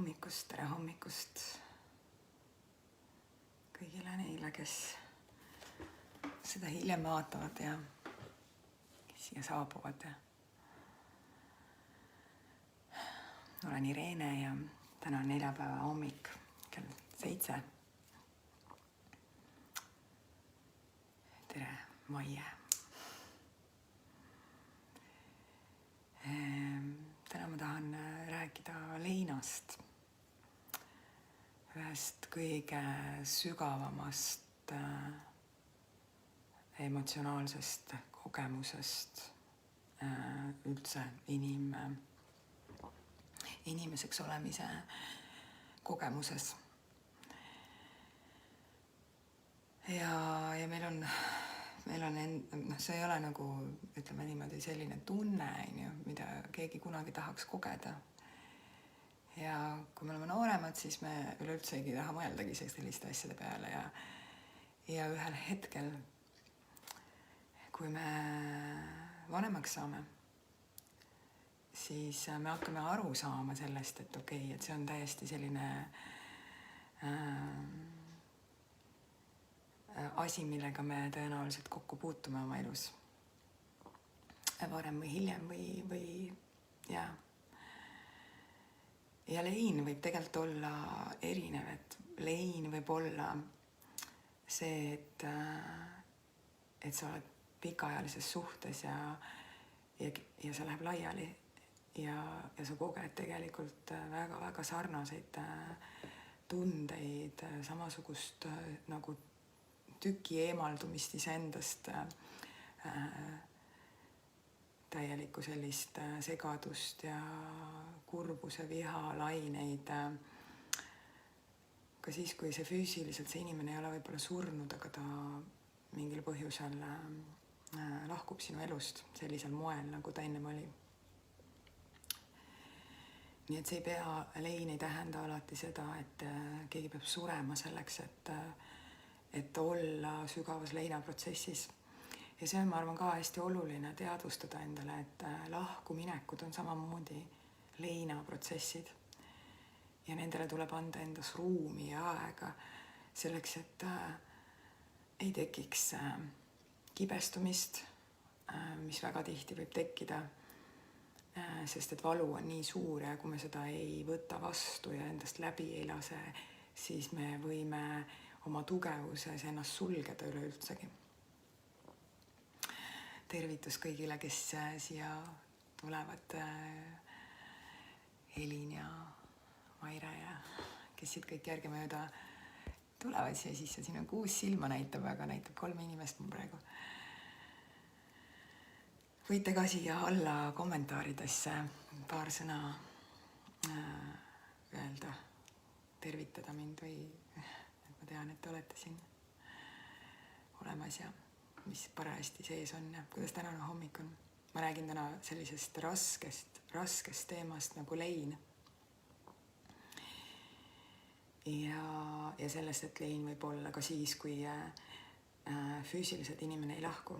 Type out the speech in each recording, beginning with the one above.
tere hommikust kõigile neile, kes seda hiljem vaatavad ja kes siia saabuvad. Olen Irene ja täna on neljapäeva hommik kell 7. Tere, Maie. Täna ma tahan rääkida leinast, ühest kõige sügavamast emotsionaalsest kogemusest üldse inimeseks olemise kogemuses. Ja meil on see ei ole nagu, ütleme niimoodi, selline tunne, mida keegi kunagi tahaks kogeda. Ja kui me oleme nooremad, siis me üleüldse ei taha mõeldagi selliste asjade peale ja ühel hetkel, kui me vanemaks saame, siis me hakkame aru saama sellest, et okei, et see on täiesti selline asi, millega me tõenäoliselt kokku puutume oma elus varem või hiljem ja lein võib tegelikult olla erinev, et lein võib olla see, et sa oled pikaajalises suhtes ja see läheb laiali ja sa koged tegelikult väga-väga sarnaseid tundeid, samasugust nagu tüki eemaldumist iseendast, täielikku sellist segadust ja kurbuse, viha, laineid. Ka siis, kui see füüsiliselt, see inimene ei ole võib-olla surnud, aga ta mingil põhjusel lahkub sinu elust sellisel moel, nagu ta ennem oli. Nii et see lein ei tähenda alati seda, et keegi peab surema selleks, et olla sügavas leinaprotsessis. Ja see on, ma arvan, ka hästi oluline teadvustada endale, et lahkuminekud on samamoodi leinaprotsessid. Ja nendele tuleb anda endas ruumi ja aega selleks, et ei tekiks kibestumist, mis väga tihti võib tekkida, sest et valu on nii suur ja kui me seda ei võta vastu ja endast läbi ei lase, siis me võime oma tugevuses ennast sulgeda üleüldsegi. Tervitus kõigile, kes siia tulevad, Helin ja Maire ja kes siit kõik järgemööda tulevad siia sisse. Siin on 6 silma näitab, aga näitab 3 inimest mul praegu. Võite ka siia alla kommentaaridesse paar sõna öelda, tervitada mind või ma tean, et te olete siin olemas ja mis parajasti sees on ja kuidas tänane hommik on. Ma räägin täna sellisest raskest teemast nagu lein. Ja sellest, et lein võib olla ka siis, kui füüsiliselt inimene ei lahku.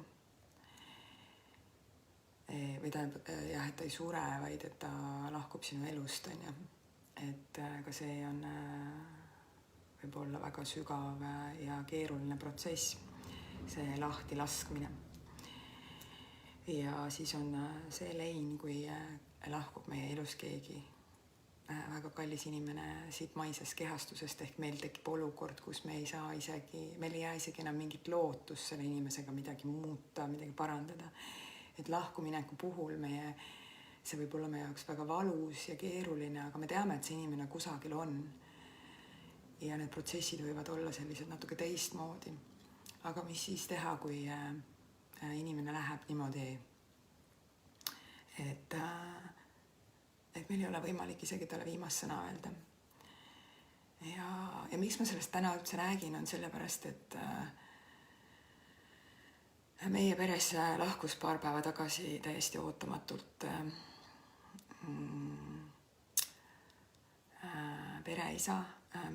Või tähendab, jah, et ta ei sure, vaid et ta lahkub sinu elust, on ja. Et ka see on võib olla väga sügav ja keeruline protsess, see lahti laskmine. Ja siis on see lein, kui lahkub meie elus keegi väga kallis inimene siit maisest kehastusest, ehk meil tekib olukord, kus me ei saa meil ei jää isegi enam mingit lootust selle inimesega midagi muuta, midagi parandada. Et lahkumineku puhul see võib olla meie jaoks väga valus ja keeruline, aga me teame, et see inimene kusagil on. Ja need protsessid võivad olla sellised natuke teistmoodi. Aga mis siis teha, kui inimene läheb niimoodi, et meil ei ole võimalik isegi talle viimast sõna öelda. Ja miks ma sellest täna üldse räägin, on sellepärast, et meie peres lahkus paar päeva tagasi täiesti ootamatult pereisa,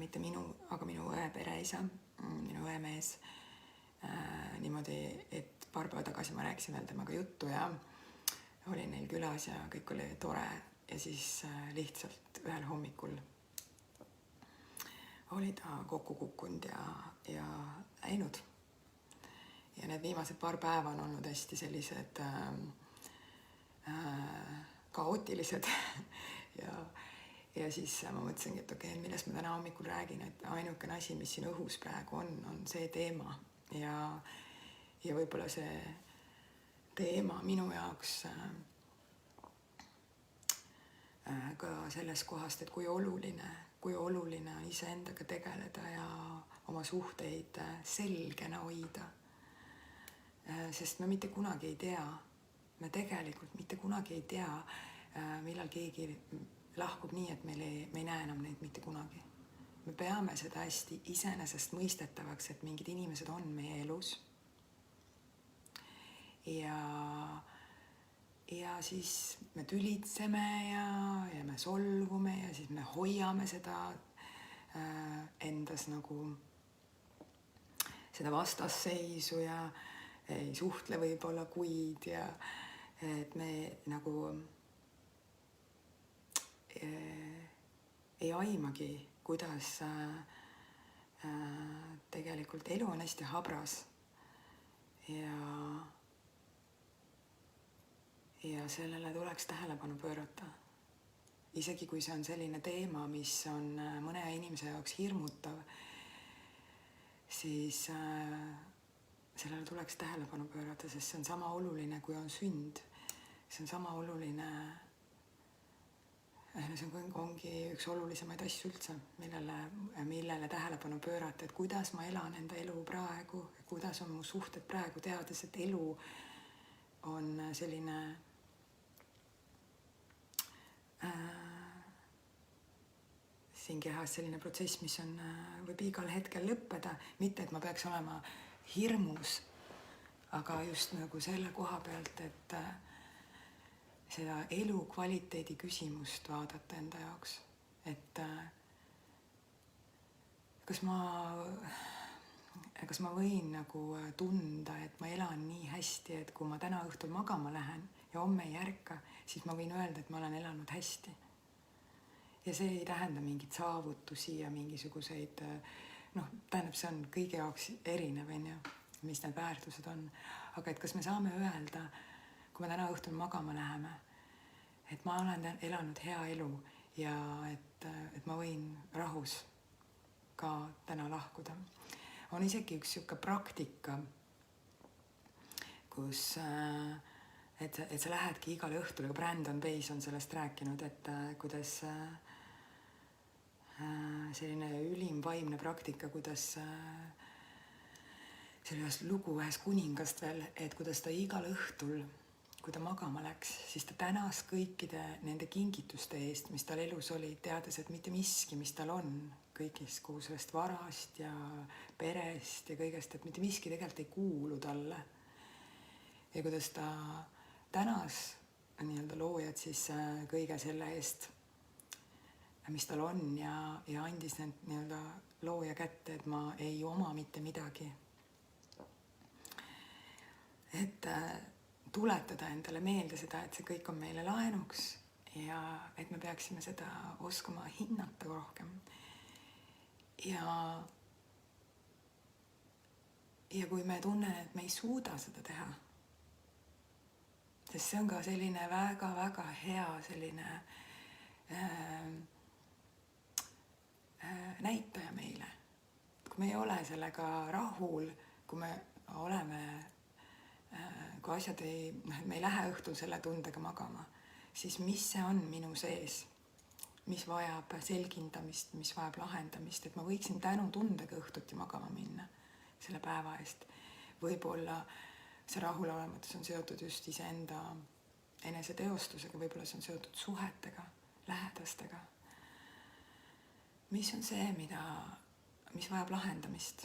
mitte minu, aga minu õe pereisa, minu õe mees. Niimoodi, et paar päeva tagasi ma rääkisin veel temaga juttu ja olin neil külas ja kõik oli tore ja siis lihtsalt ühel hommikul oli ta kokku kukkunud ja läinud. Ja need viimased paar päeva on olnud hästi sellised kaootilised ja siis ma mõtlesingi, et okei, millest ma täna hommikul räägin, et ainukene asi, mis siin õhus praegu on see teema ja võib-olla see teema minu jaoks ka sellest kohast, et kui oluline on iseendaga tegeleda ja oma suhteid selgena hoida. Sest me mitte kunagi ei tea, me tegelikult mitte kunagi ei tea, millal keegi lahkub nii, et me ei näe enam neid mitte kunagi. Me peame seda hästi iseenesest mõistetavaks, et mingid inimesed on meie elus. Ja siis me tülitseme ja me solvume ja siis me hoiame seda endas nagu seda vastasseisu ja ei suhtle võib-olla kuid ja et me nagu ei aimagi, kuidas tegelikult elu on hästi habras ja sellele tuleks tähelepanu pöörata. Isegi kui see on selline teema, mis on mõne inimese jaoks hirmutav, siis sellele tuleks tähelepanu pöörata, sest see on sama oluline, kui on sünd. See on sama oluline, see ongi üks olulisemaid asju üldse, millele tähelepanu pöörata, et kuidas ma elan enda elu praegu, kuidas on mu suhted praegu, teades, et elu on selline siin kehas selline protsess, mis võib igal hetkel lõppeda, mitte et ma peaks olema hirmus, aga just nagu selle koha pealt, et seda elu kvaliteedi küsimust vaadata enda jaoks, et kas ma võin nagu tunda, et ma elan nii hästi, et kui ma täna õhtul magama lähen ja homme ei ärka, siis ma võin öelda, et ma olen elanud hästi. Ja see ei tähenda mingit saavutusi ja mingisuguseid, tähendab, see on kõige jaoks erinev, mis need väärtused on. Aga et kas me saame öelda, kui me täna õhtul magama läheme, et ma olen elanud hea elu ja et ma võin rahus ka täna lahkuda. On isegi üks siuke praktika, kus et sa lähedki igale õhtul, aga Brandon Bayes on sellest rääkinud, et kuidas selline ülim vaimne praktika, kuidas sellest lugu ühest kuningast veel, et kuidas ta igal õhtul, kui ta magama läks, siis ta tänas kõikide nende kingituste eest, mis tal elus oli, teades, et mitte miski, mis tal on, kõigist kogu sellest varast ja perest ja kõigest, et mitte miski tegelikult ei kuulu talle. Ja kuidas ta tänas loojad siis kõige selle eest, mis tal on ja andis need looja kätte, et ma ei oma mitte midagi. Et tuletada endale meelde seda, et see kõik on meile laenuks ja et me peaksime seda oskama hinnata rohkem. Ja kui me tunnen, et me ei suuda seda teha, sest see on ka selline väga-väga hea selline näitaja meile. Kui me ei ole sellega rahul, kui me oleme, kui asjad me ei lähe õhtul selle tundega magama, siis mis see on minu sees, mis vajab selgindamist, mis vajab lahendamist, et ma võiksin tänutundega õhtuti magama minna selle päeva eest. Võib-olla see rahulolematus on seotud just iseenda eneseteostusega, võib-olla see on seotud suhetega, lähedastega. Mis on see, mis vajab lahendamist?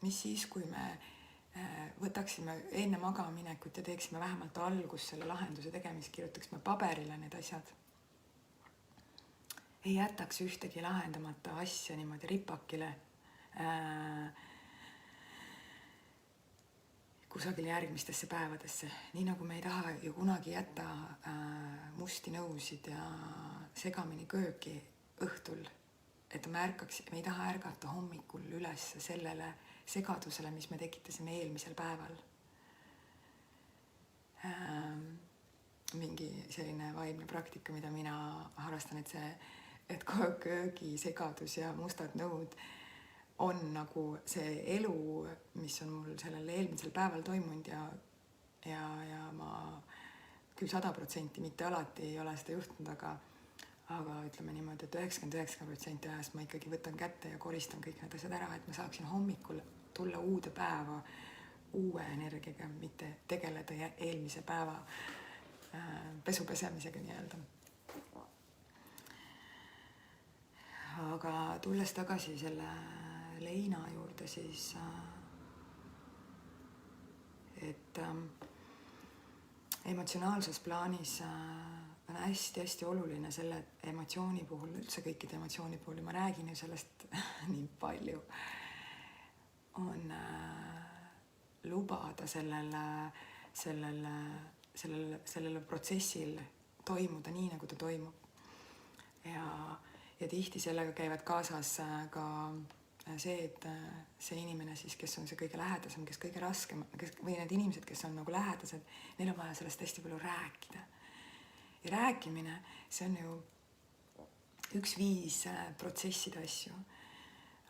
Mis siis, kui me võtaksime enne magamaminekut ja teeksime vähemalt algust selle lahenduse tegemist, kirjutaksime paberile need asjad. Ei jätaks ühtegi lahendamata asja niimoodi ripakile kusagil järgmistesse päevadesse. Nii nagu me ei taha ju kunagi jätta musti nõusid ja segamini kööki õhtul, et me ei taha ärgata hommikul üles sellele segadusele, mis me tekitasime eelmisel päeval. Mingi selline vaimne praktika, mida mina harrastan, et köögisegadus ja mustad nõud on nagu see elu, mis on mul sellel eelmisel päeval toimunud ja ma küll 100% mitte alati ei ole seda juhtunud, aga ütleme niimoodi, et 99% ajast ma ikkagi võtan kätte ja koristan kõik need asjad ära, et ma saaksin hommikul tulla uude päeva uue energiaga, mitte tegeleda eelmise päeva pesu pesemisega nii-öelda. Aga tulles tagasi selle leina juurde, siis et emotsionaalses plaanis on hästi-hästi oluline selle emotsiooni puhul, üldse kõikide emotsiooni puhul, ja ma räägin ju sellest nii palju, on lubada sellele protsessil toimuda nii, nagu ta toimub. Ja tihti sellega käivad kaasas ka see, et see inimene siis, kes on see kõige lähedasem, kes kõige raskem, või need inimesed, kes on nagu lähedased, neil on vaja sellest hästi palju rääkida. Ja rääkimine, see on ju üks viis protsessida asju.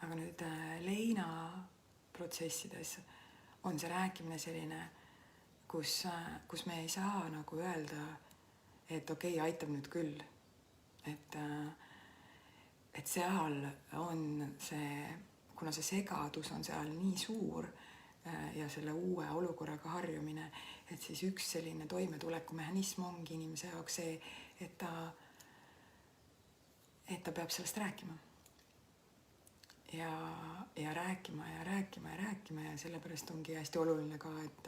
Aga nüüd leina protsessides on see rääkimine selline, kus me ei saa nagu öelda, et okei, aitab nüüd küll. Et seal on see, kuna see segadus on seal nii suur ja selle uue olukorraga harjumine, et siis üks selline toimetulekumehhanism ongi inimese jaoks see, et ta peab sellest rääkima. Ja rääkima ja sellepärast ongi hästi oluline ka, et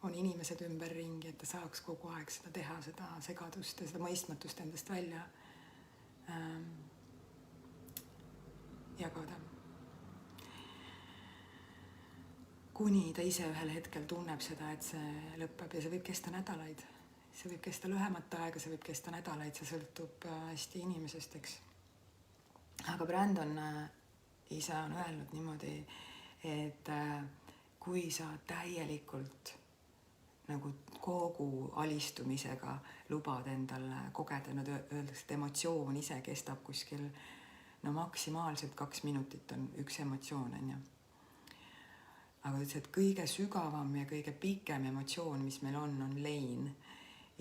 on inimesed ümberringi, et ta saaks kogu aeg seda teha, seda segadust ja seda mõistmatust endast välja jagada. Kuni ta ise ühel hetkel tunneb seda, et see lõpeb ja see võib kesta nädalaid. See võib kesta lühemat aega, see võib kesta nädalaid, see sõltub hästi inimesest, eks. Aga Brandon ise on öelnud niimoodi, et kui sa täielikult nagu kogu alistumisega lubad endal kogeda, nüüd öeldakse, et emotsioon ise kestab kuskil, no maksimaalselt 2 minutit on üks emotsioon, on ju. Aga ütles, et kõige sügavam ja kõige pikem emotsioon, mis meil on lein.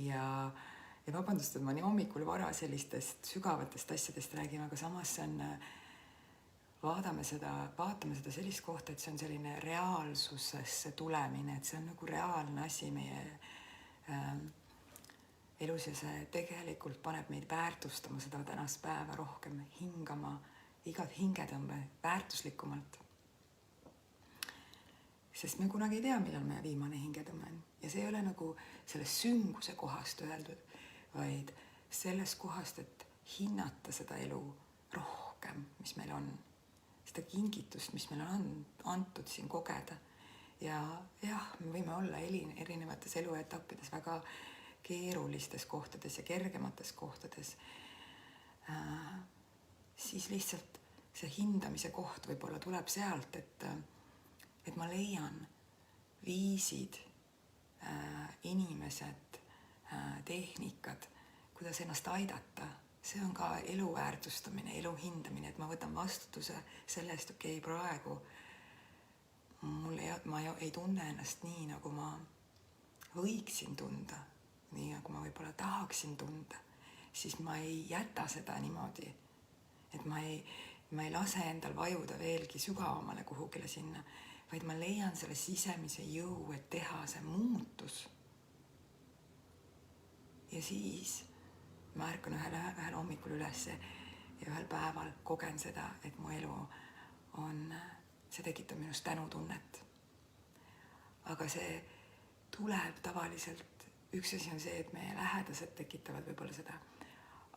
Ja vabandust, et ma nii hommikul vara sellistest sügavatest asjadest räägin, aga samas see on, vaatame seda sellist kohta, et see on selline reaalsusesse tulemine, et see on nagu reaalne asi meie elus ja see tegelikult paneb meid väärtustama seda tänast päeva rohkem, hingama igat hingetõmbe väärtuslikumalt. Sest me kunagi ei tea, millal meie viimane hingetõmme on. Ja see ei ole nagu sellest sünguse kohast öeldud, vaid sellest kohast, et hinnata seda elu rohkem, mis meil on. Seda kingitust, mis meil on antud siin kogeda. Ja jah, me võime olla erinevates eluetappides väga keerulistes kohtades ja kergemates kohtades. Siis lihtsalt see hindamise koht võib-olla tuleb sealt, et ma leian viisid, inimesed, tehnikad, kuidas ennast aidata. See on ka elu väärtustamine, elu hindamine, et ma võtan vastutuse sellest, okei, praegu ma ei tunne ennast nii, nagu ma võiksin tunda, nii nagu ma võib-olla tahaksin tunda, siis ma ei jäta seda niimoodi, et ma ei lase endal vajuda veelgi sügavamale kuhugile sinna, vaid ma leian selle sisemise jõu, et teha see muutus. Ja siis ma ärkan ühel hommikul üles ja ühel päeval kogen seda, et mu elu see tekitab minust tänutunnet. Aga see tuleb tavaliselt, üks asi on see, et meie lähedased tekitavad võib-olla seda,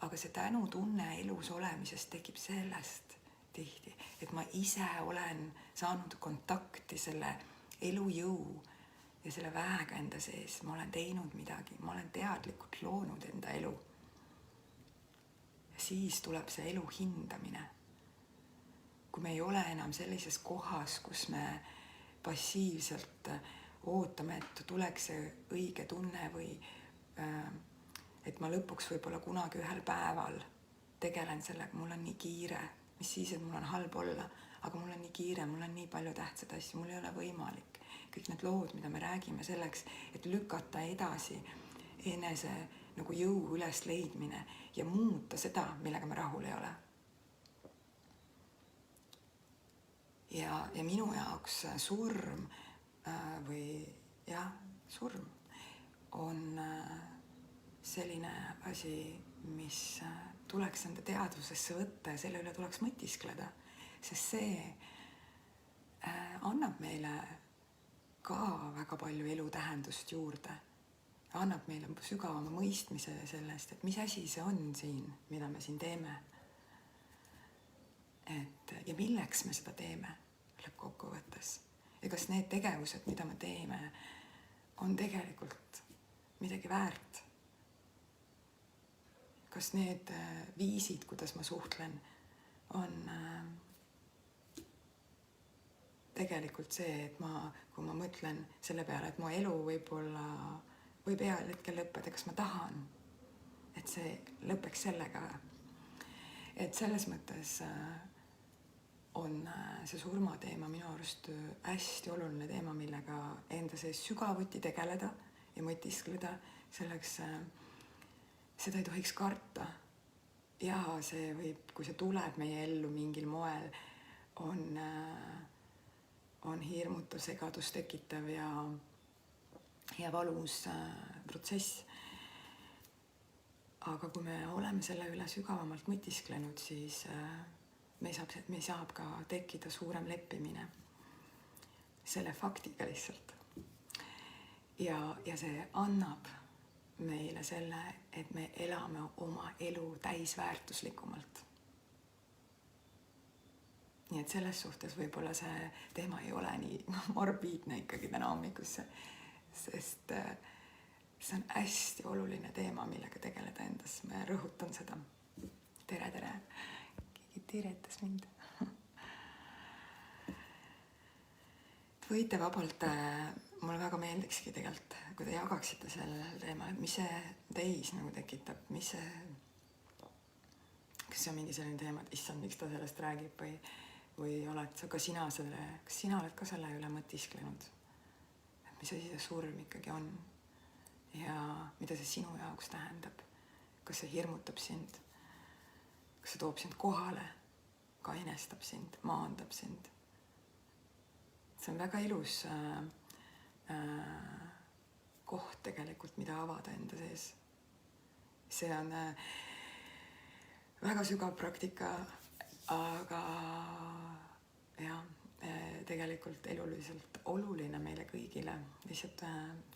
aga see tänutunne elus olemisest tekib sellest tihti, et ma ise olen saanud kontakti selle elujõu ja selle väega enda sees, ma olen teinud midagi, ma olen teadlikult loonud enda elu. Ja siis tuleb see elu hindamine, kui me ei ole enam sellises kohas, kus me passiivselt ootame, et tuleks see õige tunne või et ma lõpuks võib-olla kunagi ühel päeval tegelen sellega, mul on nii kiire, mis siis, et mul on halb olla, aga mul on nii kiire, mul on nii palju tähtsaid asju, mul ei ole võimalik. Kõik need lood, mida me räägime selleks, et lükata edasi enese nagu jõu üles leidmine ja muuta seda, millega me rahul ei ole. Ja minu jaoks surm surm on selline asi, mis tuleks enda teadvusesse võtta ja selle üle tuleks mõtiskleda, sest see annab meile ka väga palju elutähendust juurde, annab meile sügavama mõistmise sellest, et mis asi see on siin, mida me siin teeme. Ja milleks me seda teeme lõppkokkuvõttes ja kas need tegevused, mida me teeme, on tegelikult midagi väärt. Kas need viisid, kuidas ma suhtlen, on tegelikult see, et kui ma mõtlen selle peale, et mu elu võib heal hetkel lõppeda, kas ma tahan, et see lõpeks sellega. Et selles mõttes on see surmateema minu arust hästi oluline teema, millega enda sees sügavuti tegeleda ja mõtiskleda selleks. Seda ei tohiks karta. Ja see võib, kui see tuleb meie ellu mingil moel, on hirmutu, segadust tekitav ja valus protsess. Aga kui me oleme selle üle sügavamalt mõtisklenud, siis me saab ka tekkida suurem leppimine selle faktiga lihtsalt. Ja see annab meile selle, et me elame oma elu täisväärtuslikumalt. Nii et selles suhtes võib-olla see teema ei ole nii morbiidne ikkagi täna hommikusse, sest see on hästi oluline teema, millega tegeleda endas. Ma rõhutan seda. Tere. Keegi tiretas mind. Võite vabalt, mulle väga meeldikski tegelikult, kui te jagaksite sellel teemal, mis see teis nagu tekitab, kas see on mingi selline teema, et issand, miks ta sellest räägib või oled ka sina kas sina oled ka selle üle mõtisklenud, et mis asi see surm ikkagi on ja mida see sinu jaoks tähendab, kas see hirmutab sind, kas see toob sind kohale, kainestab sind, maandab sind. See on väga ilus koht tegelikult, mida avada enda sees. See on väga sügav praktika, aga tegelikult eluliselt oluline meile kõigile. Lihtsalt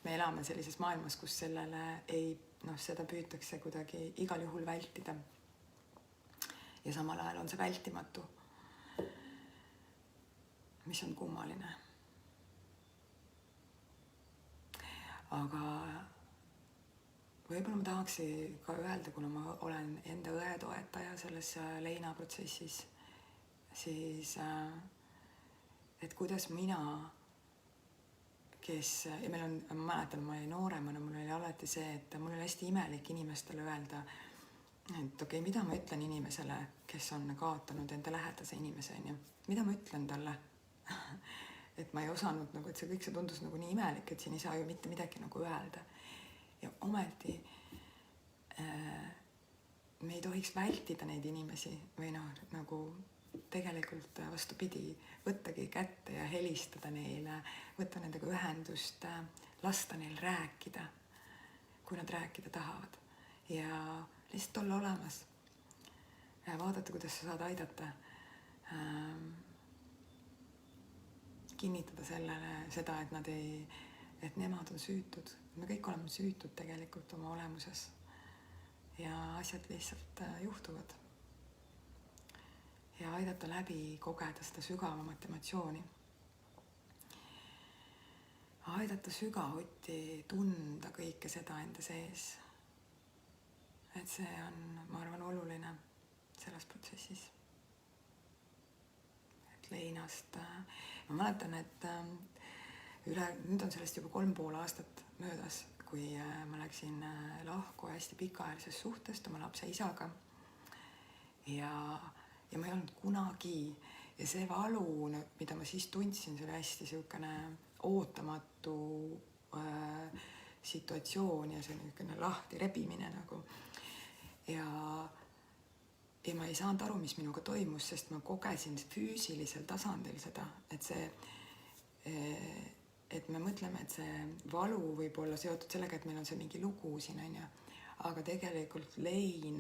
me elame sellises maailmas, kus seda püütakse kuidagi igal juhul vältida. Ja samal ajal on see vältimatu. Mis on kummaline. Aga võib-olla ma tahaksin ka öelda, kuna ma olen enda õe toetaja selles leinaprotsessis, siis et kuidas mina, ja ma mäletan, ma olin nooremana, mul oli alati see, et mul oli hästi imelik inimestele öelda, et okei, mida ma ütlen inimesele, kes on kaotanud enda lähedase inimese, mida ma ütlen talle? Et ma ei osanud, et see kõik tundus nii imelik, et siin ei saa ju mitte midagi öelda. Ja ometi me ei tohiks vältida neid inimesi või tegelikult vastupidi, võttagi kätte ja helistada neile, võtta nendega ühendust, lasta neil rääkida, kui nad rääkida tahavad. Ja lihtsalt olla olemas. Vaadata, kuidas sa saad aidata. Kinnitada seda, et nemad on süütud. Me kõik oleme süütud tegelikult oma olemuses. Ja asjad lihtsalt juhtuvad. Ja aidata läbi kogeda seda sügavamat emotsiooni. Aidata sügavuti tunda kõike seda enda sees. Et see on, ma arvan, oluline selles protsessis. leinast. Ma mäletan, et nüüd on sellest juba 3,5 aastat möödas, kui ma läksin lahku hästi pikaajalises suhtest oma lapse isaga. Ja ma ei olnud kunagi, ja see valu, mida ma siis tundsin, see oli hästi niisugune ootamatu situatsioon ja see niisugune lahti rebimine nagu. Ja ma ei saanud aru, mis minuga toimus, sest ma kogesin füüsilisel tasandil seda, et me mõtleme, et see valu võib olla seotud sellega, et meil on see mingi lugu siin, aga tegelikult lein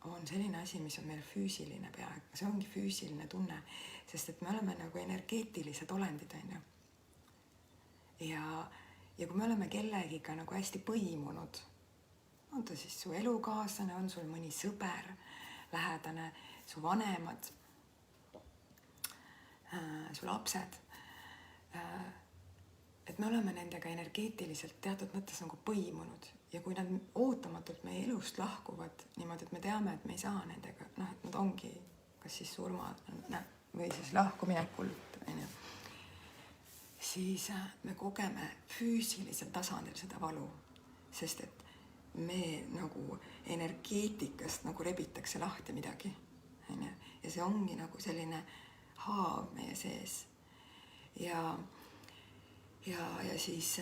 on selline asi, mis on meil füüsiline peaaegu. See ongi füüsiline tunne, sest et me oleme nagu energeetilised olendid, Ja kui me oleme kellegiga nagu hästi põimunud, on ta siis su elukaaslane, on sul mõni sõber, lähedane, su vanemad, su lapsed, et me oleme nendega energeetiliselt teatud mõttes nagu põimunud ja kui nad ootamatult meie elust lahkuvad niimoodi, et me teame, et me ei saa nendega, et nad ongi kas siis surma või siis lahkuminekult, siis me kogeme füüsilisel tasandil seda valu, sest et me nagu energeetikast nagu rebitakse lahti midagi, ja see ongi nagu selline haav meie sees. Ja siis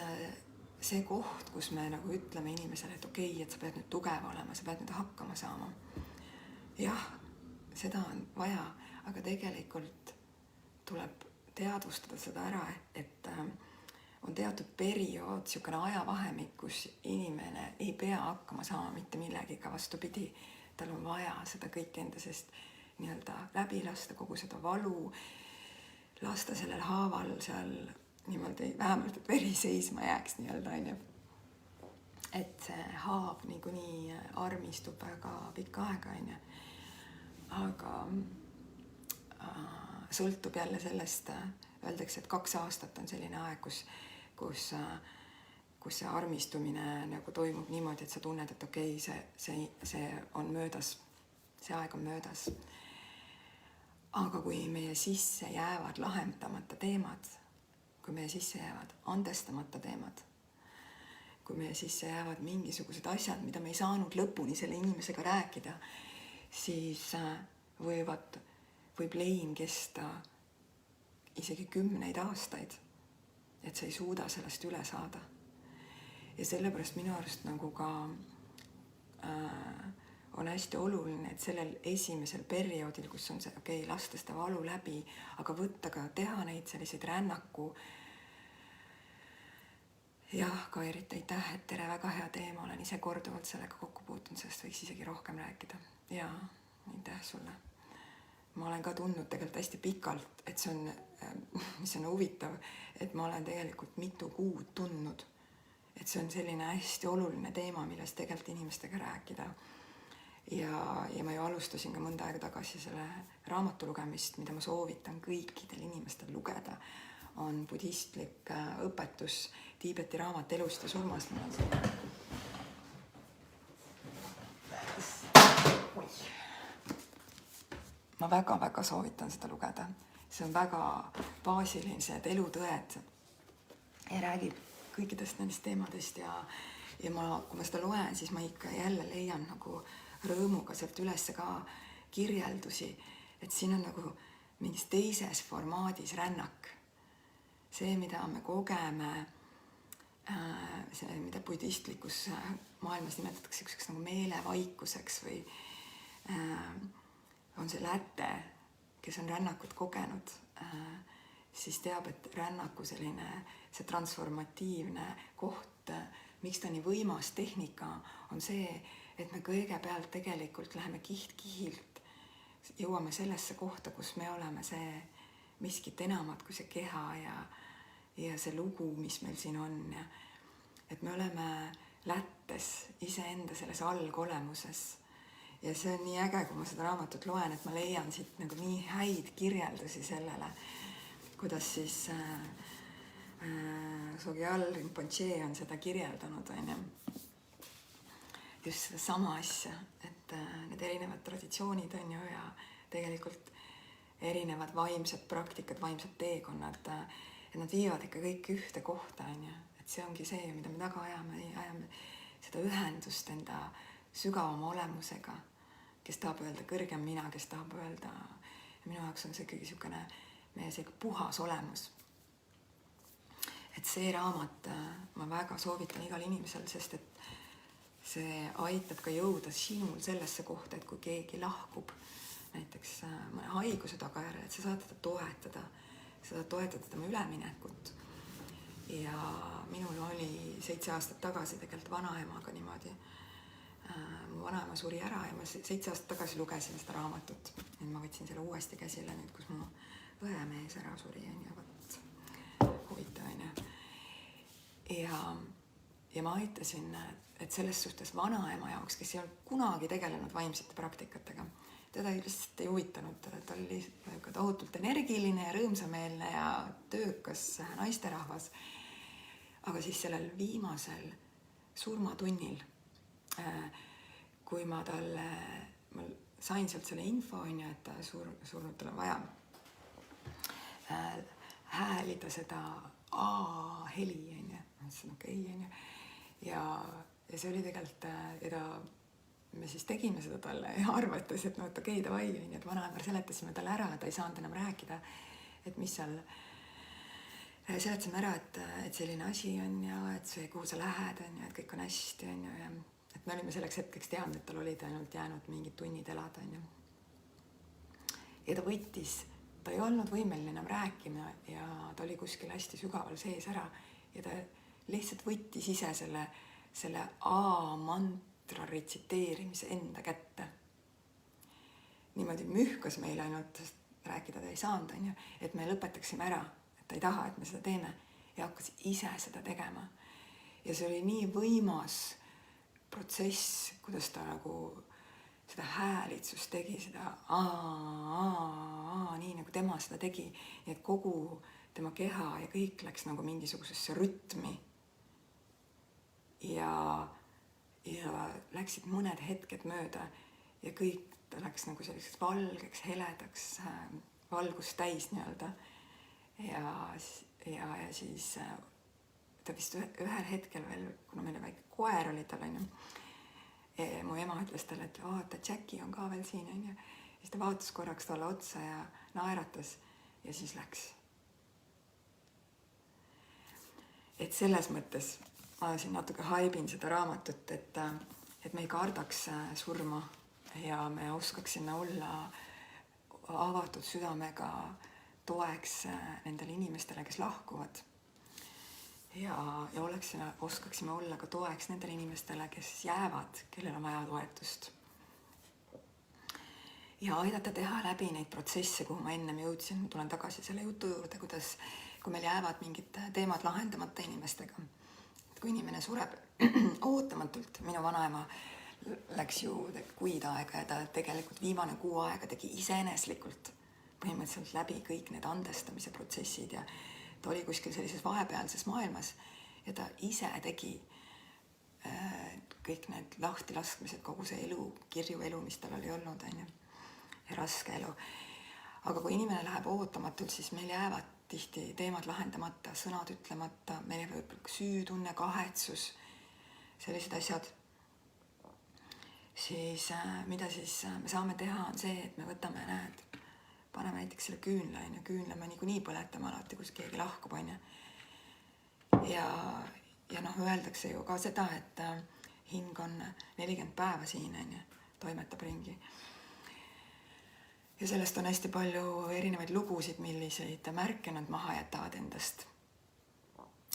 see koht, kus me nagu ütleme inimesele, et okei, et sa pead nüüd tugev olema, sa pead nüüd hakkama saama. Jah, seda on vaja, aga tegelikult tuleb teadvustada seda ära, et on teatud periood, niisugune ajavahemik, kus inimene ei pea hakkama saama mitte millegiga, vastupidi, tal on vaja seda kõik enda sest nii-öelda läbi lasta, kogu seda valu, lasta sellel haaval seal niimoodi vähemalt, et veri seisma jääks nii-öelda, et see haav niikuinii armistub väga pikka aega, aga sõltub jälle sellest, öeldakse, et 2 aastat on selline aeg, kus see armistumine nagu toimub niimoodi, et sa tunned, et okei, see on möödas, see aeg on möödas. Aga kui meie sisse jäävad lahendamata teemad, kui meie sisse jäävad andestamata teemad, kui meie sisse jäävad mingisugused asjad, mida me ei saanud lõpuni selle inimesega rääkida, siis võib lein kesta isegi 10 aastaid, et sa ei suuda sellest üle saada. Ja sellepärast minu arust nagu ka on hästi oluline, et sellel esimesel perioodil, kus on see, okei, lasta seda valu läbi, aga võtta ka teha neid selliseid rännaku. Jah, Kairit, aitäh, et tere, väga hea teema, olen ise korduvalt sellega kokku puutunud, sellest võiks isegi rohkem rääkida. Ja, aitäh sulle. Ma olen ka tundnud tegelikult hästi pikalt, et see on, mis on huvitav, et ma olen tegelikult mitu kuud tundnud, et see on selline hästi oluline teema, millest tegelikult inimestega rääkida. Ja ma ju alustasin ka mõnda aega tagasi selle raamatu lugemist, mida ma soovitan kõikidel inimestel lugeda, on budistlik õpetus, Tiibeti raamat elust ja surmast. Ma väga soovitan seda lugeda. See on väga baasilised elutõed ja räägib kõikidest nendest teemadest ja kui ma seda loen, siis ma ikka jälle leian nagu rõõmuga sealt üles ka kirjeldusi, et siin on nagu mingis teises formaadis rännak. See, mida me kogeme, see, mida budistlikus maailmas nimetatakse ükskõks nagu meelevaikuseks või on see läte, kes on rännakut kogenud, siis teab, et rännaku selline see transformatiivne koht, miks ta nii võimas tehnika on see, et me kõigepealt tegelikult läheme kiht-kihilt, jõuame sellesse kohta, kus me oleme see miskit enamat kui see keha ja see lugu, mis meil siin on. Ja, et me oleme lättes iseenda selles algolemuses. Ja see on nii äge, kui ma seda raamatut loen, et ma leian siit nagu nii häid kirjeldusi sellele, kuidas siis Sogyal Rinpoche on seda kirjeldanud, just seda sama asja, et need erinevad traditsioonid on ju ja tegelikult erinevad vaimsed praktikad, vaimsed teekonnad, et nad viivad ikka kõik ühte kohta, on ju. Et see ongi see, mida me taga ajame seda ühendust enda sügavama olemusega, kes tahab öelda kõrgem mina, kes tahab öelda, ja minu jaoks on see ikkagi niisugune meie selline puhas olemus. Et see raamat ma väga soovitan igal inimesel, sest et see aitab ka jõuda sinul sellesse kohta, et kui keegi lahkub, näiteks mõne haiguse tagajärjel, et sa saad teda toetada, sa saad toetada tema üleminekut. Ja minul oli 7 aastat tagasi tegelikult vanaemaga niimoodi. Mu vanaema suri ära ja ma 7 aastat tagasi lugesin seda raamatut. Nüüd ma võtsin selle uuesti käsile nüüd, kus mu õemees ära suri. Huvitav, on ju. Ja ma aitasin, et selles suhtes vanaema jaoks, kes ei olnud kunagi tegelenud vaimsete praktikatega, teda lihtsalt ei huvitanud, ta oli tohutult energiline ja rõõmsameelne ja töökas naisterahvas. Aga siis sellel viimasel surmatunnil, kui ma sain sealt selle info, et ta surnud, tal on vaja häälida seda A-heli, mõtlesin okei, ja see oli tegelikult, me siis tegime seda talle ja arvates, et no, et okei, davai, et vanaema seletasime talle ära, ta ei saanud enam rääkida, et mis seal, seletasime ära, et selline asi on ja et see, kuhu sa lähed, on ja et kõik on hästi, on ja et me olime selleks hetkeks teadnud, et tal olid ainult jäänud mingid tunnid elada, on ju. Ja ta ei olnud võimeline enam rääkima ja ta oli kuskil hästi sügaval sees ära ja ta lihtsalt võttis ise selle A-mantra retsiteerimise enda kätte. Niimoodi mühkas meil ainult, sest rääkida ta ei saanud, on ju, et me lõpetaksime ära, et ta ei taha, et me seda teeme ja hakkas ise seda tegema. Ja see oli nii võimas protsess, kuidas ta nagu seda häälitsust tegi, seda nii nagu tema seda tegi, nii et kogu tema keha ja kõik läks nagu mingisugusesse rütmi. Ja läksid mõned hetked mööda ja kõik ta läks nagu selliseks valgeks, heledaks, valgust täis nii-öelda. Ja siis ta vist ühel hetkel veel, kuna meil väike koer oli tal, on ju, mu ema ütles talle, et vaata, Jackie on ka veel siin, on ju. Siis ta vaatas korraks talle otsa ja naeratas ja siis läks. Et selles mõttes ma siin natuke haibin seda raamatut, et me ei kardaks surma ja me oskaksime olla avatud südamega toeks nendele inimestele, kes lahkuvad. Ja oskaksime olla ka toeks nendele inimestele, kes jäävad, kellel on vaja toetust. Ja aidata teha läbi neid protsesse, kuhu ma ennem jõudsin. Tulen tagasi selle jutu juurde, kui meil jäävad mingid teemad lahendamata inimestega. Et kui inimene sureb ootamatult, minu vanaema läks ju kuid aega ja ta tegelikult viimane 6 aega tegi iseeneslikult põhimõtteliselt läbi kõik need andestamise protsessid ja ta oli kuskil sellises vahepealses maailmas ja ta ise tegi kõik need lahtilaskmised, kogu see elu, kirju elu, mis tal oli olnud, on ju, ja raske elu. Aga kui inimene läheb ootamatult, siis meil jäävad tihti teemad lahendamata, sõnad ütlemata, meil võib süütunne, kahetsus, sellised asjad. Siis mida siis me saame teha on see, et me võtame paneme näiteks selle küünla, on ju, küünla me niikuinii põletame alati, kus keegi lahkub, on ju. Ja öeldakse ju ka seda, et hing on 40 päeva siin, on ju, toimetab ringi. Ja sellest on hästi palju erinevaid lugusid, milliseid märke nad maha jätavad endast.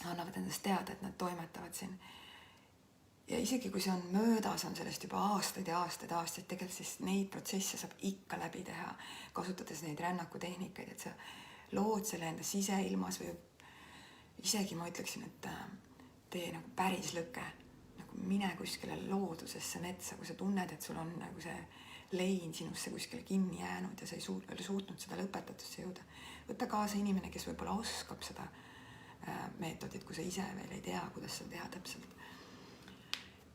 Annavad endast teada, et nad toimetavad siin. Ja isegi kui see on möödas, on sellest juba aastaid, tegelikult siis neid protsesse saab ikka läbi teha, kasutades neid rännakutehnicaid, et sa lood selle enda siseilmas või isegi ma ütleksin, et tee nagu päris lõke, nagu mine kuskile loodusesse, metsa, kui sa tunned, et sul on nagu see lein sinusse kuskile kinni jäänud ja sa ei suutnud seda lõpetatusse jõuda. Võta kaasa inimene, kes võib-olla oskab seda meetodit, kui sa ise veel ei tea, kuidas seda teha täpselt.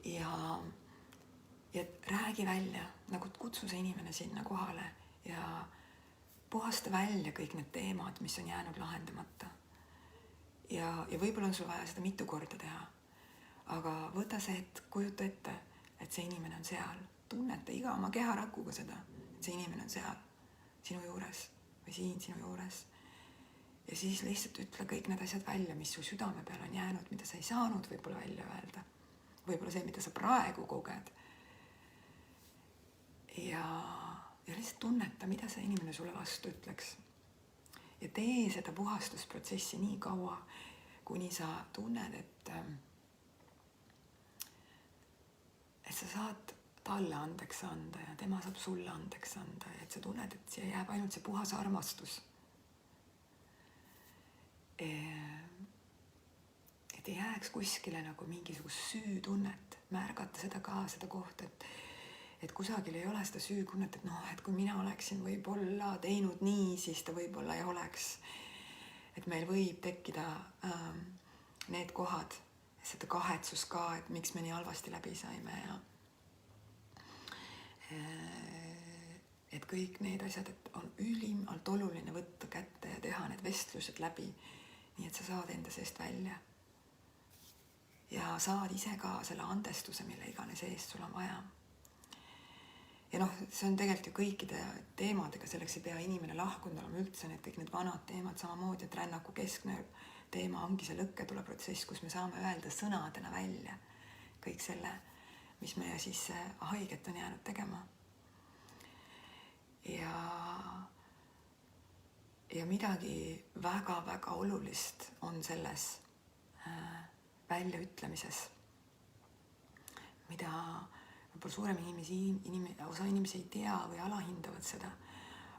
Ja räägi välja, nagu kutsu see inimene sinna kohale ja puhasta välja kõik need teemad, mis on jäänud lahendamata. Ja võib-olla on sul vaja seda mitu korda teha. Aga võta see hetk, kujuta ette, et see inimene on seal. Tunneta iga oma keharakuga seda, et see inimene on seal sinu juures või siin sinu juures. Ja siis lihtsalt ütle kõik need asjad välja, mis su südame peal on jäänud, mida sa ei saanud võib-olla välja öelda. Võib-olla see, mida sa praegu koged. Ja lihtsalt tunneta, mida see inimene sulle vastu ütleks. Ja tee seda puhastusprotsessi nii kaua, kuni sa tunned, et sa saad talle andeks anda ja tema saab sulle andeks anda ja et sa tunned, et siia jääb ainult see puhas armastus. Et ei jääks kuskile nagu mingisugust süütunnet, märgata seda ka, seda kohta, et kusagil ei ole seda süütunnet, et et kui mina oleksin võib-olla teinud nii, siis ta võib-olla ei oleks. Et meil võib tekkida need kohad, seda kahetsus ka, et miks me nii halvasti läbi saime ja et kõik need asjad, et on ülimalt oluline võtta kätte ja teha need vestlused läbi, nii et sa saad enda seest välja. Ja saad ise ka selle andestuse, mille iganes eest sul on vaja. Ja see on tegelikult ju kõikide teemadega, selleks ei pea inimene lahkunud olema üldse, need kõik need vanad teemad samamoodi, et rännaku keskne teema ongi see lõkketuleprotsess, kus me saame öelda sõnadena välja kõik selle, mis meie siis haiget on jäänud tegema. Ja midagi väga-väga olulist on selles väljaütlemises, mida võib-olla suurem osa inimesi ei tea või alahindavad seda,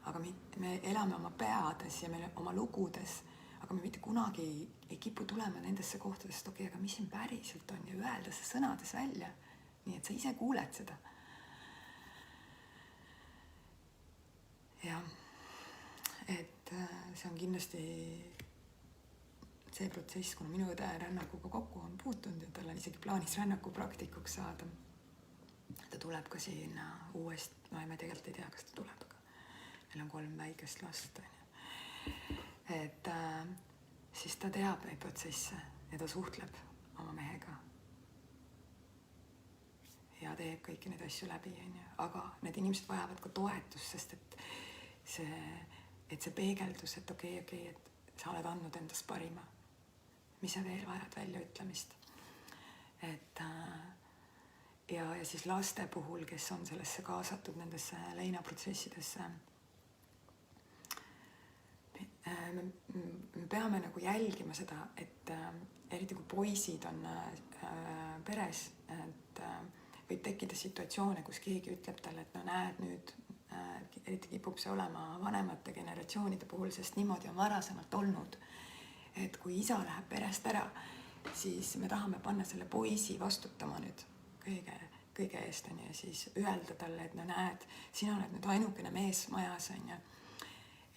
aga me elame oma peades ja me oma lugudes, aga me mitte kunagi ei kipu tulema nendesse kohtadest, okei, aga mis siin päriselt on ja öelda see sõnades välja, nii et sa ise kuuled seda. Ja, et see on kindlasti see protsess, kuna minu õde rännakuga kokku on puutunud ja tal on isegi plaanis rännaku praktikuks saada. Ta tuleb ka sinna uuesti, ma tegelikult ei tea, kas ta tuleb, aga meil on 3 väikest last. Et siis ta teab neid protsesse ja ta suhtleb oma mehega ja teeb kõiki neid asju läbi, aga need inimesed vajavad ka toetust, sest et see peegeldus, et okei, et sa oled andnud endast parima, mis sa veel vajad väljaütlemist. Ja siis laste puhul, kes on sellesse kaasatud nendesse leinaprotsessidesse, me peame nagu jälgima seda, et eriti kui poisid on peres, et võib tekkida situatsioone, kus keegi ütleb talle, et näed nüüd, eriti kipub see olema vanemate generatsioonide puhul, sest niimoodi on varasemalt olnud, et kui isa läheb perest ära, siis me tahame panna selle poisi vastutama nüüd kõige eest ja siis öelda talle, et näed, sina oled nüüd ainukene mees majas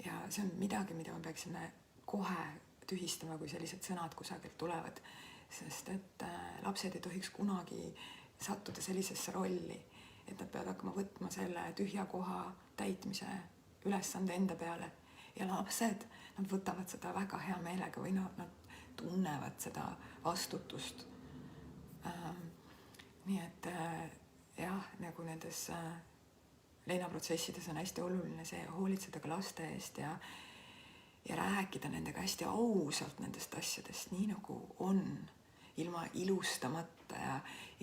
ja see on midagi, mida me peaksime kohe tühistama, kui sellised sõnad kusagilt tulevad, sest et lapsed ei tohiks kunagi sattuda sellisesse rolli, et nad peavad hakkama võtma selle tühja koha täitmise ülesande enda peale ja lapsed, nad võtavad seda väga hea meelega või nad tunnevad seda vastutust. Nii et jah, nagu nendes leinaprotsessides on hästi oluline see hoolitseda ka laste eest ja rääkida nendega hästi ausalt nendest asjadest, nii nagu on, ilma ilustamata ja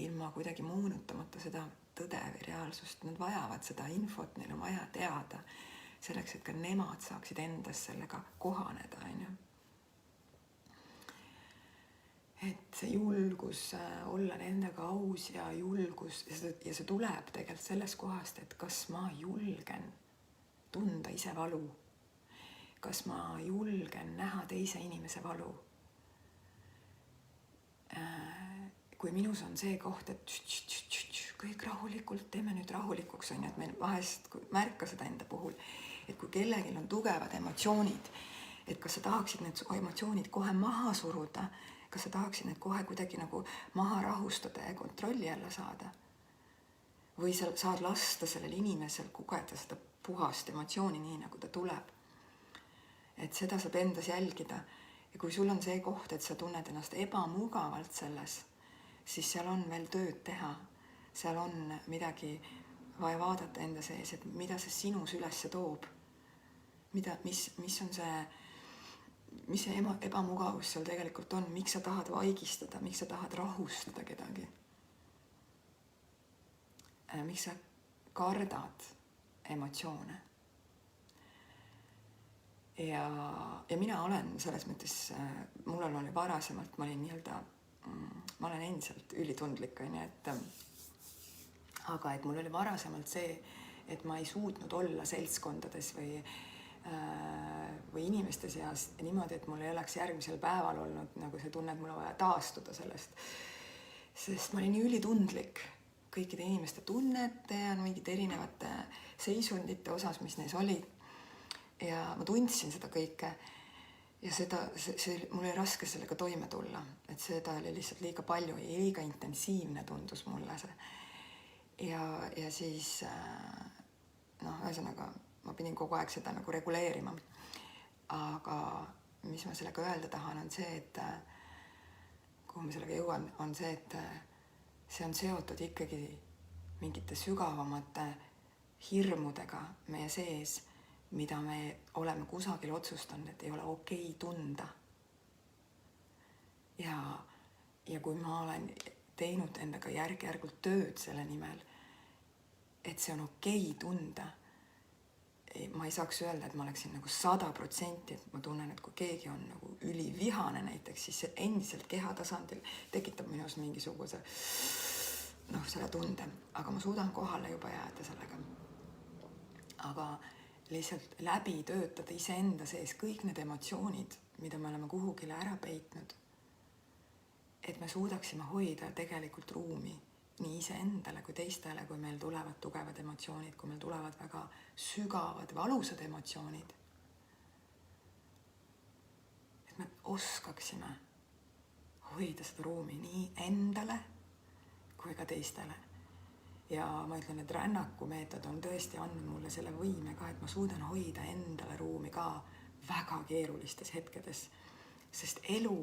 ilma kuidagi moonutamata seda tõde või reaalsust. Nad vajavad seda infot, neil on vaja teada selleks, et ka nemad saaksid endas sellega kohaneda. Et see julgus olla nendega aus ja julgus, ja see tuleb tegelikult sellest kohast, et kas ma julgen tunda ise valu, kas ma julgen näha teise inimese valu. Kui minus on see koht, et kõik rahulikult, teeme nüüd rahulikuks, et me vahest märka seda enda puhul, et kui kellelgi on tugevad emotsioonid, et kas sa tahaksid need emotsioonid kohe maha suruda, kas sa tahaksid need kohe kuidagi nagu maha rahustada ja kontrolli alla saada, või sa saad lasta sellel inimesel kogeda seda puhast emotsiooni nii, nagu ta tuleb. et seda saab endas jälgida. Ja kui sul on see koht, et sa tunned ennast ebamugavalt selles, siis seal on veel tööd teha. Seal on midagi vaja vaadata enda sees, et mida see sinus ülesse toob. Mis on see, mis see ebamugavus seal tegelikult on, miks sa tahad vaigistada, miks sa tahad rahustada kedagi. Miks sa kardad emotsioone. Ja mina olen selles mõttes, mul oli varasemalt, ma olen endiselt ülitundlik, aga et mul oli varasemalt see, et ma ei suutnud olla seltskondades või inimeste seas niimoodi, et mul ei oleks järgmisel päeval olnud nagu see tunne, et mul on vaja taastuda sellest. Sest ma olin nii ülitundlik kõikide inimeste tunnete ja mingite erinevate seisundite osas, mis neis olid. Ja ma tundsin seda kõike ja mul oli raske sellega toime tulla, et seda oli lihtsalt liiga palju ja liiga intensiivne tundus mulle see. Ja siis, ühesõnaga, ma pidin kogu aeg seda nagu reguleerima. Aga mis ma sellega öelda tahan, on see, et kuhu ma sellega jõuan, on see, et see on seotud ikkagi mingite sügavamate hirmudega meie sees, mida me oleme kusagil otsustanud, et ei ole okei tunda. Ja kui ma olen teinud endaga järk-järgult tööd selle nimel, et see on okei tunda, ma ei saaks öelda, et ma oleksin nagu 100%, et ma tunnen, et kui keegi on nagu ülivihane näiteks, siis see endiselt keha tasandil tekitab minus mingisuguse selle tunde, aga ma suudan kohale juba jääda sellega. Aga lihtsalt läbi töötada iseenda sees kõik need emotsioonid, mida me oleme kuhugile ära peitnud, et me suudaksime hoida tegelikult ruumi nii iseendale kui teistele, kui meil tulevad tugevad emotsioonid, kui meil tulevad väga sügavad, valusad emotsioonid. Et me oskaksime hoida seda ruumi nii endale kui ka teistele. Ja ma ütlen, et rännakumeetod on tõesti andnud mulle selle võime ka, et ma suudan hoida endale ruumi ka väga keerulistes hetkedes. Sest elu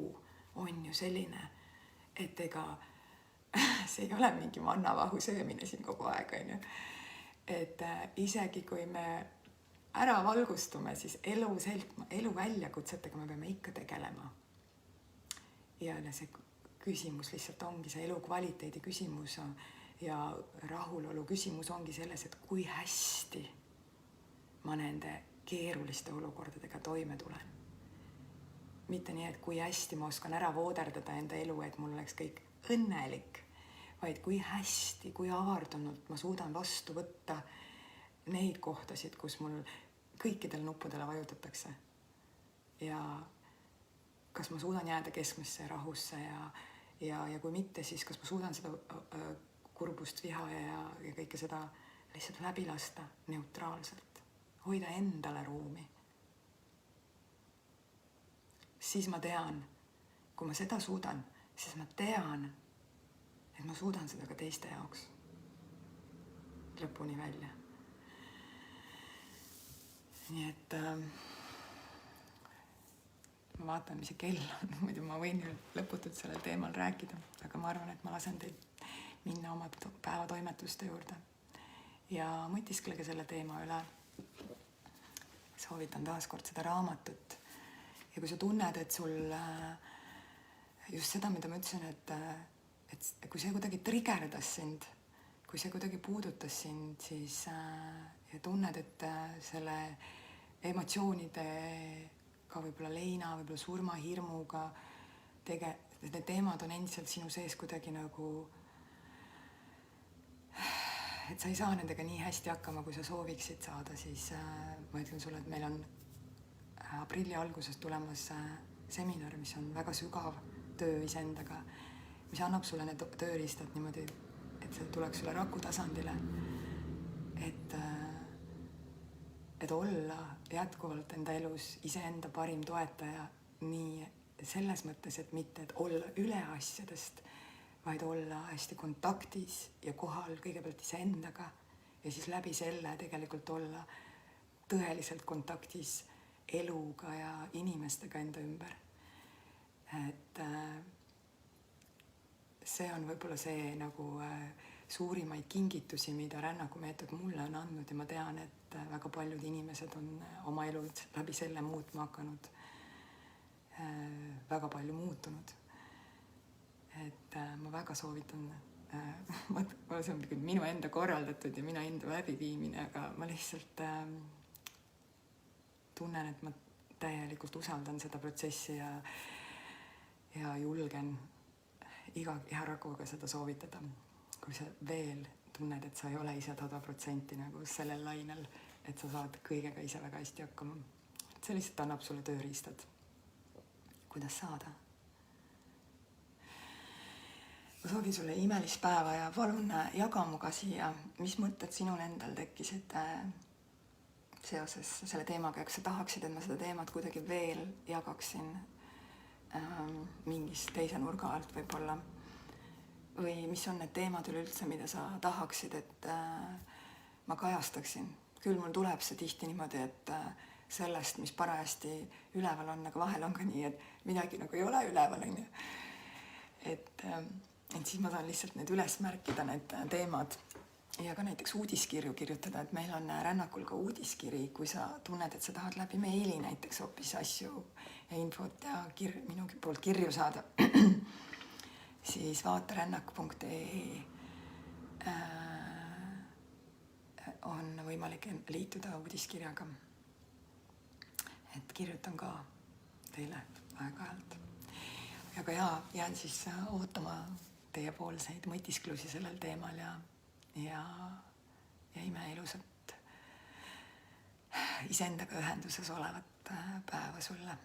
on ju selline, et ega see ei ole mingi mannavahu söömine siin kogu aeg, Et isegi kui me ära valgustume, siis elu väljakutsetega me peame ikka tegelema. Ja see küsimus lihtsalt ongi see elu kvaliteedi küsimus ja rahulolu küsimus ongi selles, et kui hästi ma nende keeruliste olukordadega toime tulen. Mitte nii, et kui hästi ma oskan ära vooderdada enda elu, et mul oleks kõik õnnelik, vaid kui hästi, kui avardunult ma suudan vastu võtta neid kohtasid, kus mul kõikidele nuppudele vajutatakse. Ja kas ma suudan jääda keskmesse rahusse ja kui mitte, siis kas ma suudan seda kurbust, viha ja kõike seda lihtsalt läbi lasta neutraalselt, hoida endale ruumi. Siis ma tean, kui ma seda suudan, siis ma tean, et ma suudan seda ka teiste jaoks lõpuni välja. Nii et ma vaatan, mis see kell on, muidu ma võin ju lõputult sellel teemal rääkida, aga ma arvan, et ma lasen teid minna oma päevatoimetuste juurde ja mõtisklege selle teema üle. Soovitan taaskord seda raamatut. Ja kui sa tunned, et sul just seda, mida ma ütlesin, et kui see kuidagi trigerdas sind, kui see kuidagi puudutas sind, siis ja tunned, et selle emotsioonide ka võib-olla leina, võib-olla surmahirmuga need teemad on endiselt sinu sees kuidagi nagu, et sa ei saa nendega nii hästi hakkama, kui sa sooviksid saada, siis ma ütlen sulle, et meil on aprilli alguses tulemas seminar, mis on väga sügav töö iseendaga, mis annab sulle need tööriistad niimoodi, et see tuleks sulle raku tasandile, et olla jätkuvalt enda elus iseenda parim toetaja nii selles mõttes, et mitte et olla üle asjadest, vaid olla hästi kontaktis ja kohal kõigepealt iseendaga ja siis läbi selle tegelikult olla tõeliselt kontaktis eluga ja inimestega enda ümber. Et see on võib-olla see nagu suurimaid kingitusi, mida rännakumeetod mulle on andnud ja ma tean, et väga paljud inimesed on oma elud läbi selle muutma hakanud, väga palju muutunud. Et ma väga soovitan, see on küll minu enda korraldatud ja mina enda läbiviimine, aga ma lihtsalt tunnen, et ma täielikult usaldan seda protsessi ja julgen iga härrakuga seda soovitada. Kui sa veel tunned, et sa ei ole ise 100% nagu sellel lainel, et sa saad kõigega ise väga hästi hakkama. See lihtsalt annab sulle tööriistad, kuidas saada. Ma soovin sulle imelist päeva ja palun jaga muga siia, mis mõtted sinul endal tekkisid seoses selle teemaga, ja kas sa tahaksid, et ma seda teemat kuidagi veel jagaksin mingis teise nurga alt võib-olla, või mis on need teemad üleüldse, mida sa tahaksid, et ma kajastaksin. Küll mul tuleb see tihti niimoodi, et sellest, mis parajasti üleval on, aga vahel on ka nii, et midagi nagu ei ole üleval, on ju. Et siis ma saan lihtsalt need üles märkida, need teemad, ja ka näiteks uudiskirju kirjutada, et meil on Rännakul ka uudiskiri, kui sa tunned, et sa tahad läbi meili näiteks hoopis asju ja infot ja minu poolt kirju saada, siis vaata rännak.ee on võimalik liituda uudiskirjaga. Et kirjutan ka teile aeg-ajalt. Aga jään siis ootama teiepoolseid mõtisklusi sellel teemal ja imeilusat iseendaga ühenduses olevat päeva sulle.